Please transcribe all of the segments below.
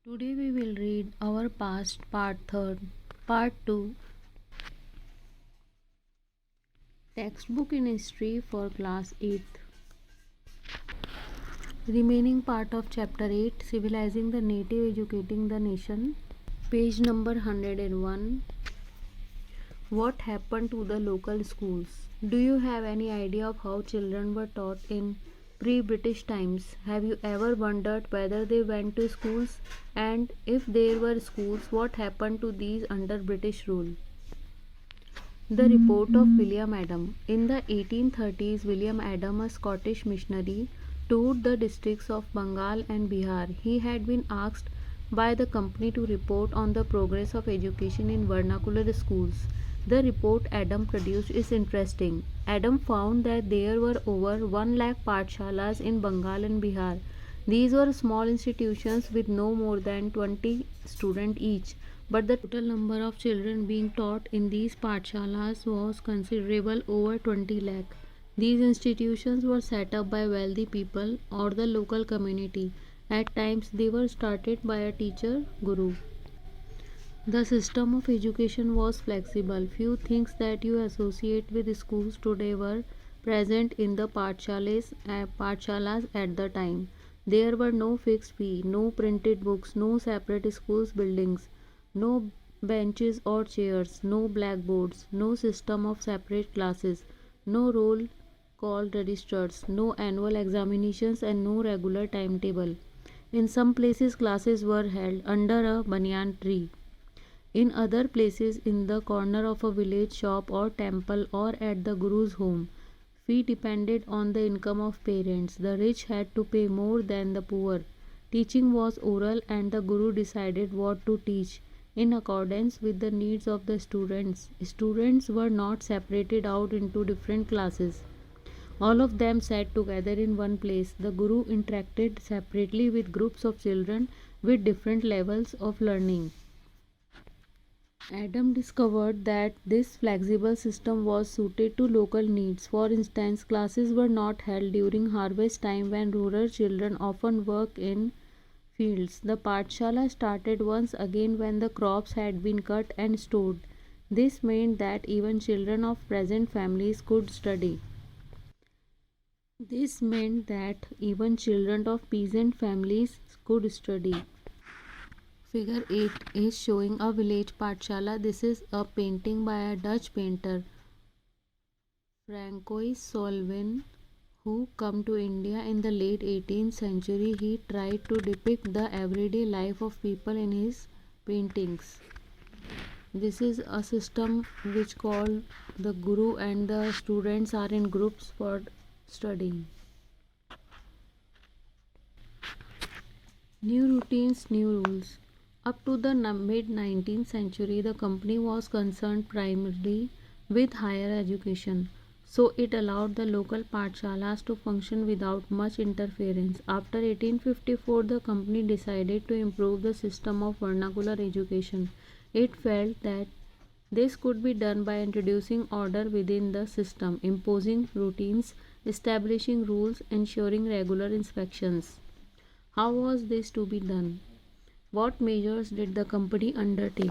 Today we will read our past part 3rd, part 2, textbook in history for class 8th. Remaining part of chapter 8, civilizing the native, educating the nation. Page number 101. What happened to the local schools? Do you have any idea of how children were taught in pre-British times? Have you ever wondered whether they went to schools, and if there were schools, what happened to these under British rule? The report of William Adam. In the 1830s, William Adam, a Scottish missionary, toured the districts of Bengal and Bihar. He had been asked by the company to report on the progress of education in vernacular schools. The report Adam produced is interesting. Adam found that there were over 1 lakh pathshalas in Bengal and Bihar. These were small institutions with no more than 20 students each, but the total number of children being taught in these pathshalas was considerable, over 20 lakh. These institutions were set up by wealthy people or the local community. At times they were started by a teacher guru. The system of education was flexible. Few things that you associate with schools today were present in the pathshalas at the time. There were no fixed fee, no printed books, no separate schools buildings, no benches or chairs, no blackboards, no system of separate classes, no roll call registers, no annual examinations, and no regular timetable. In some places, classes were held under a banyan tree. In other places, in the corner of a village shop or temple, or at the guru's home. Fee depended on the income of parents. The rich had to pay more than the poor. Teaching was oral, and the guru decided what to teach in accordance with the needs of the students. Students were not separated out into different classes. All of them sat together in one place. The guru interacted separately with groups of children with different levels of learning. Adam discovered that this flexible system was suited to local needs. For instance, classes were not held during harvest time when rural children often work in fields. The Pathshala started once again when the crops had been cut and stored. This meant that even children of peasant families could study. This meant that even children of peasant families could study. Figure 8 is showing a village pathshala. This is a painting by a Dutch painter, Francois Solvin, who came to India in the late 18th century. He tried to depict the everyday life of people in his paintings. This is a system which called the guru, and the students are in groups for studying. New routines, new rules. Up to the mid 19th century, the company was concerned primarily with higher education, so it allowed the local pathshalas to function without much interference. After 1854, the company decided to improve the system of vernacular education. It felt that this could be done by introducing order within the system, imposing routines, establishing rules, ensuring regular inspections. How was this to be done? What measures did the company undertake?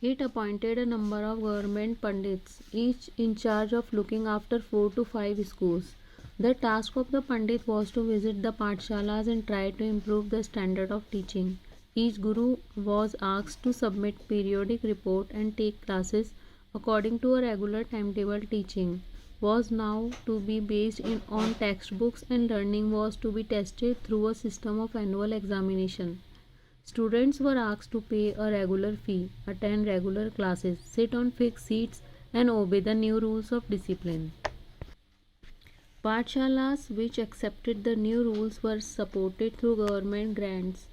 It appointed a number of government pundits, each in charge of looking after 4 to 5 schools. The task of the pandit was to visit the pathshalas and try to improve the standard of teaching. Each guru was asked to submit periodic report and take classes according to a regular timetable. Teaching was now to be based on textbooks, and learning was to be tested through a system of annual examination. Students were asked to pay a regular fee, attend regular classes, sit on fixed seats, and obey the new rules of discipline. Pathshalas which accepted the new rules were supported through government grants.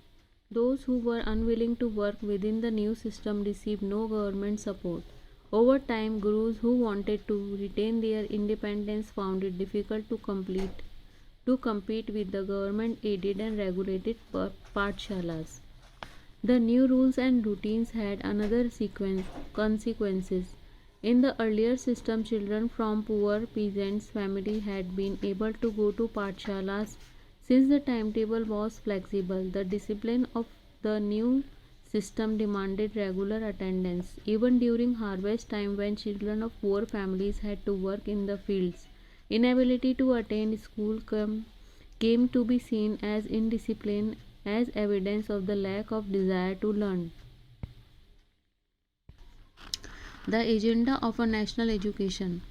Those who were unwilling to work within the new system received no government support. Over time, gurus who wanted to retain their independence found it difficult to compete with the government-aided and regulated pathshalas. The new rules and routines had another consequences. In the earlier system, children from poor peasants' families had been able to go to pathshalas Since the timetable was flexible, the discipline of the new system demanded regular attendance, even during harvest time when children of poor families had to work in the fields. Inability to attend school came to be seen as indiscipline, as evidence of the lack of desire to learn. The agenda of a national education.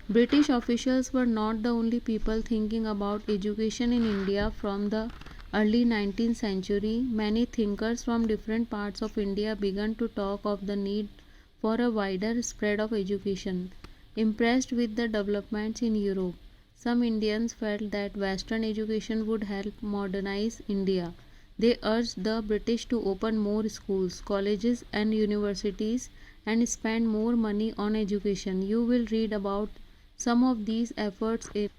British officials were not the only people thinking about education in India from the early 19th century. Many thinkers from different parts of India began to talk of the need for a wider spread of education. Impressed with the developments in Europe, some Indians felt that Western education would help modernize India. They urged the British to open more schools, colleges, and universities and spend more money on education. You will read about some of these efforts in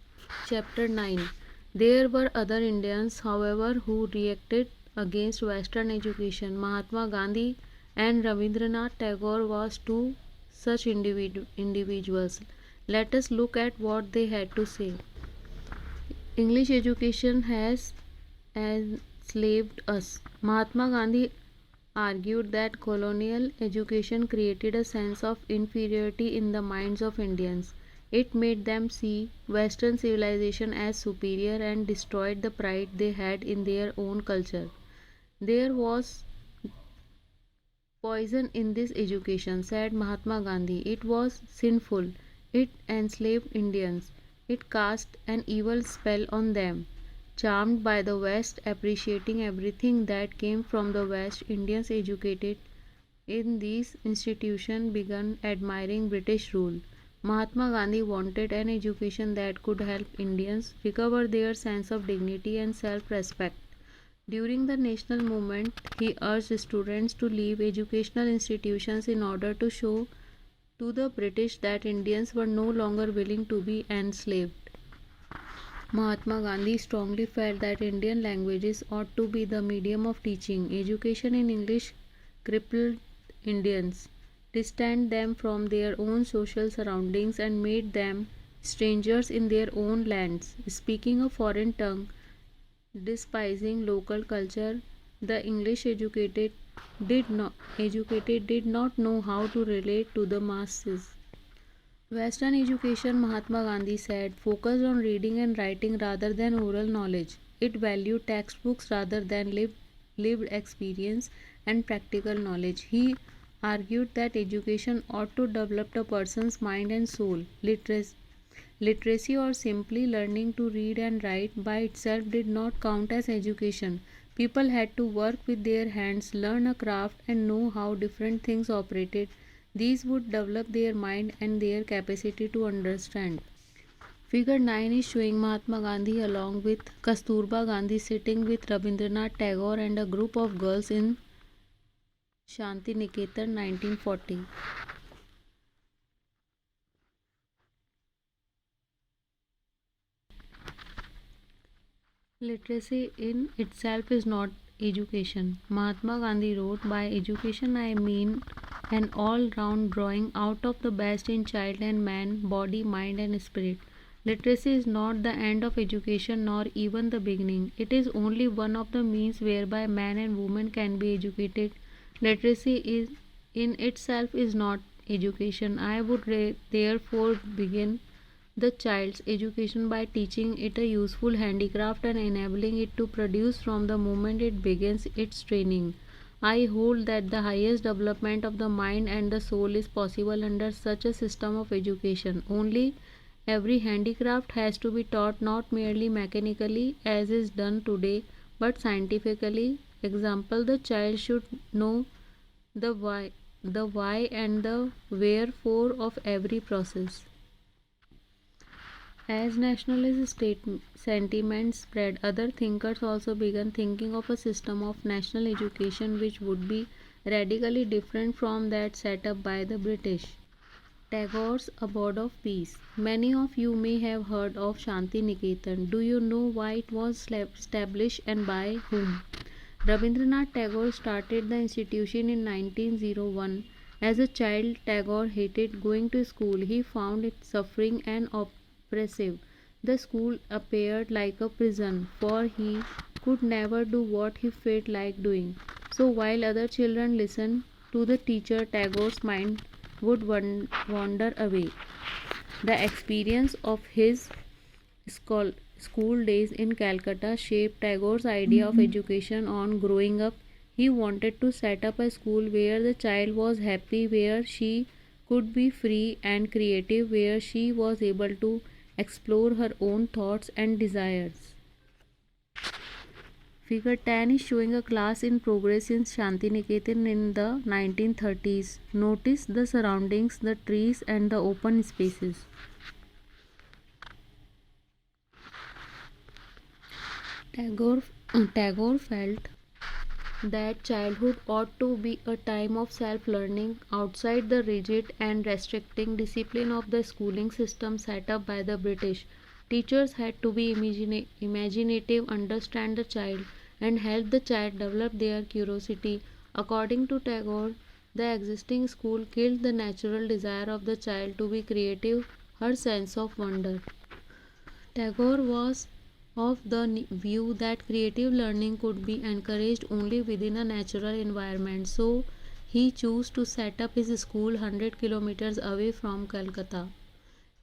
Chapter 9. There were other Indians, however, who reacted against Western education. Mahatma Gandhi and Rabindranath Tagore was two such individuals. Let us look at what they had to say. English education has enslaved us. Mahatma Gandhi argued that colonial education created a sense of inferiority in the minds of Indians. It made them see Western civilization as superior and destroyed the pride they had in their own culture. There was poison in this education, said Mahatma Gandhi. It was sinful. It enslaved Indians. It cast an evil spell on them. Charmed by the West, appreciating everything that came from the West, Indians educated in these institutions began admiring British rule. Mahatma Gandhi wanted an education that could help Indians recover their sense of dignity and self respect. During the national movement, he urged students to leave educational institutions in order to show to the British that Indians were no longer willing to be enslaved. Mahatma Gandhi strongly felt that Indian languages ought to be the medium of teaching. Education in English crippled Indians, distanced them from their own social surroundings, and made them strangers in their own lands. Speaking a foreign tongue, despising local culture, the English educated did not know how to relate to the masses. Western education, Mahatma Gandhi said, focused on reading and writing rather than oral knowledge. It valued textbooks rather than lived experience and practical knowledge. He argued that education ought to develop a person's mind and soul. Literacy, or simply learning to read and write, by itself did not count as education. People had to work with their hands, learn a craft, and know how different things operated. These would develop their mind and their capacity to understand. Figure 9 is showing Mahatma Gandhi along with Kasturba Gandhi sitting with Rabindranath Tagore and a group of girls in Shanti Niketan 1940. Literacy in itself is not education. Mahatma Gandhi wrote, by education I mean an all round drawing out of the best in child and man, body, mind, and spirit. Literacy is not the end of education nor even the beginning. It is only one of the means whereby man and woman can be educated. Literacy is in itself is not education. I would therefore begin the child's education by teaching it a useful handicraft and enabling it to produce from the moment it begins its training. I hold that the highest development of the mind and the soul is possible under such a system of education. Only every handicraft has to be taught not merely mechanically as is done today, but scientifically. Example, the child should know the why and the wherefore of every process. As nationalist sentiments spread, other thinkers also began thinking of a system of national education which would be radically different from that set up by the British. Tagore's Abode of Peace. Many of you may have heard of Shanti Niketan. Do you know why it was established and by whom? Rabindranath Tagore started the institution in 1901. As a child, Tagore hated going to school. He found it suffering and oppressive. The school appeared like a prison, for he could never do what he felt like doing. So while other children listened to the teacher, Tagore's mind would wander away. The experience of his school days in Calcutta shaped Tagore's idea of education on growing up. He wanted to set up a school where the child was happy, where she could be free and creative, where she was able to explore her own thoughts and desires. Figure 10 is showing a class in progress in Shantiniketan in the 1930s. Notice the surroundings, the trees, and the open spaces. Tagore, Tagore felt that childhood ought to be a time of self learning outside the rigid and restricting discipline of the schooling system set up by the British. Teachers had to be imaginative, understand the child, and help the child develop their curiosity. According to Tagore, the existing school killed the natural desire of the child to be creative, her sense of wonder. Tagore was of the view that creative learning could be encouraged only within a natural environment, so he chose to set up his school 100 kilometers away from Calcutta.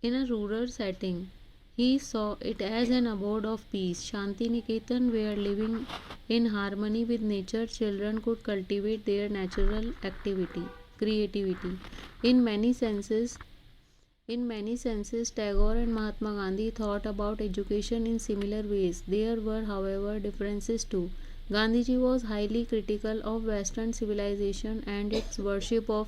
In a rural setting, he saw it as an abode of peace, Shanti Niketan, where living in harmony with nature, children could cultivate their natural creativity. In many senses, Tagore and Mahatma Gandhi thought about education in similar ways. There were, however, differences too. Gandhiji was highly critical of Western civilization and its worship of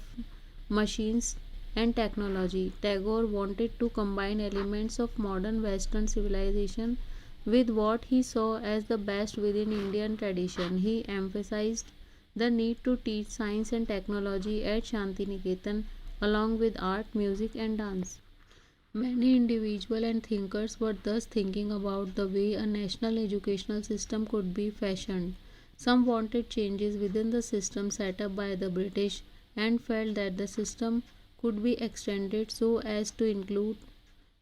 machines and technology. Tagore wanted to combine elements of modern Western civilization with what he saw as the best within Indian tradition. He emphasized the need to teach science and technology at Shantiniketan along with art, music, and dance. Many individuals and thinkers were thus thinking about the way a national educational system could be fashioned. Some wanted changes within the system set up by the British and felt that the system could be extended so as to include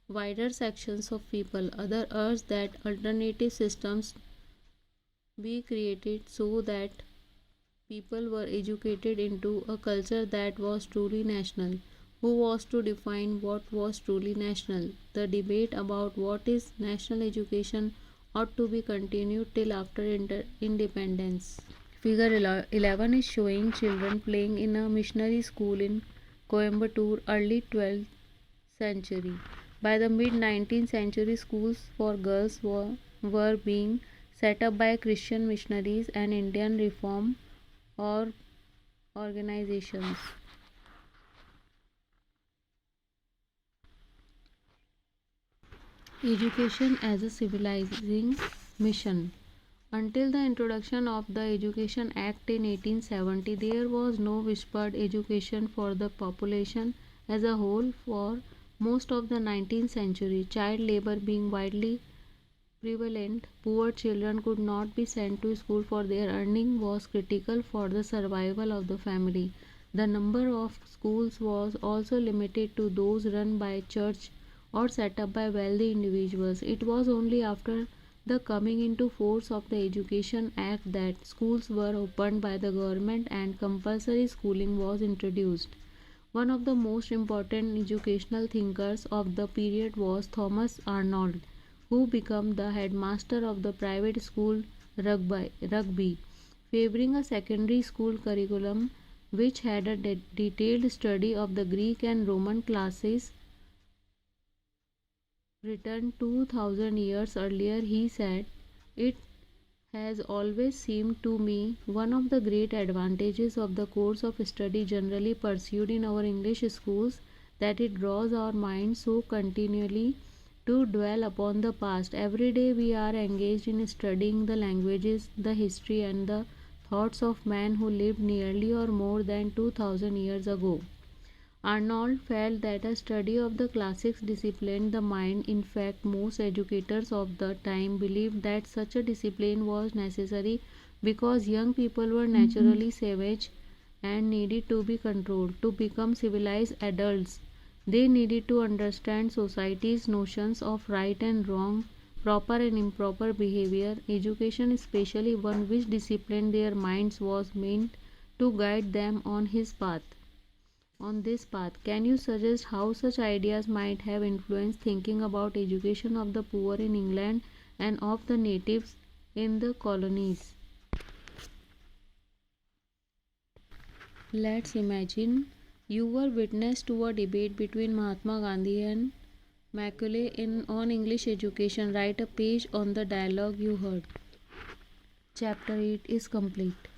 wider sections of people. Others urged that alternative systems be created so that people were educated into a culture that was truly national. Who was to define what was truly national? The debate about what is national education ought to be continued till after independence. Figure 11 is showing children playing in a missionary school in Coimbatore, early 12th century. By the mid 19th century, schools for girls were being set up by Christian missionaries and Indian reform or organizations. Education as a civilizing mission. Until the introduction of the Education Act in 1870, there was no whispered education for the population as a whole for most of the 19th century. Child labor being widely prevalent, poor children could not be sent to school for their earning was critical for the survival of the family. The number of schools was also limited to those run by church or set up by wealthy individuals. It was only after the coming into force of the Education Act that schools were opened by the government and compulsory schooling was introduced. One of the most important educational thinkers of the period was Thomas Arnold, who became the headmaster of the private school Rugby, favoring a secondary school curriculum which had a detailed study of the Greek and Roman classes. Written 2000 years earlier, he said, "It has always seemed to me one of the great advantages of the course of study generally pursued in our English schools that it draws our minds so continually to dwell upon the past. Every day we are engaged in studying the languages, the history, and the thoughts of men who lived nearly or more than 2000 years ago." Arnold felt that a study of the classics disciplined the mind. In fact, most educators of the time believed that such a discipline was necessary because young people were naturally savage and needed to be controlled. To become civilized adults, They needed to understand society's notions of right and wrong, proper and improper behavior. Education, especially one which disciplined their minds, was meant to guide them on this path. Can you suggest how such ideas might have influenced thinking about education of the poor in England and of the natives in the colonies? Let's imagine you were witness to a debate between Mahatma Gandhi and Macaulay on English education. Write a page on the dialogue you heard. Chapter 8 is complete.